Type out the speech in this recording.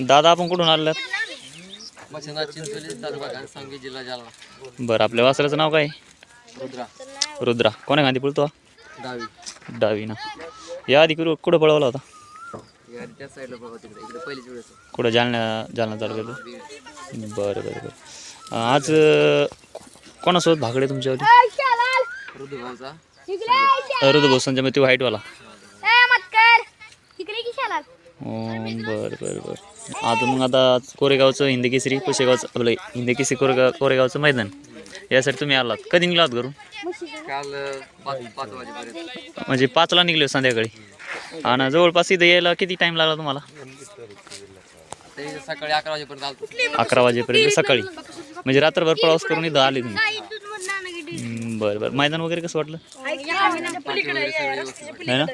दादा आपण कुठून आलेत? चिंचोली तालुका घनसावंगी जिल्हा जालना. बरं, आपल्या वासराचं नाव काय? रुद्रा. रुद्रा. कोण्या गांधी पळतो? डावी. डावी ना. या आधी कुठं पळवला होता? त्या साईडला बघा तिकडे, इकडे पहिलीच वेळेस. कुठं जालना चालू केलं? बरं बरं बरं. आज कोणासोबत भागडे तुमच्यावरती? ऋतुभाऊचा. ऋतुभाऊ संजय मध्ये व्हाईटवाला. बरं बरं बरं. आता कोरेगावचं हिंदी केसरी, पुशेगावचं आपलं हिंदी केसरी कोरेगावचं मैदान यासाठी तुम्ही आलात. कधी निघलात घरून? काल 5 वाजेपर्यंत. म्हणजे 5ला निघले संध्याकाळी. आणि जवळपास इथं यायला किती टाईम लागला तुम्हाला? ते सकाळी 11 वाजेपर्यंत आलो. 11 वाजेपर्यंत सकाळी. म्हणजे रात्रभर प्रवास करून इथं आले तुम्ही. बरं बरं. मैदान वगैरे कसं वाटलं? पाठी वगैरे सगळे व्यवस्थित. है ना?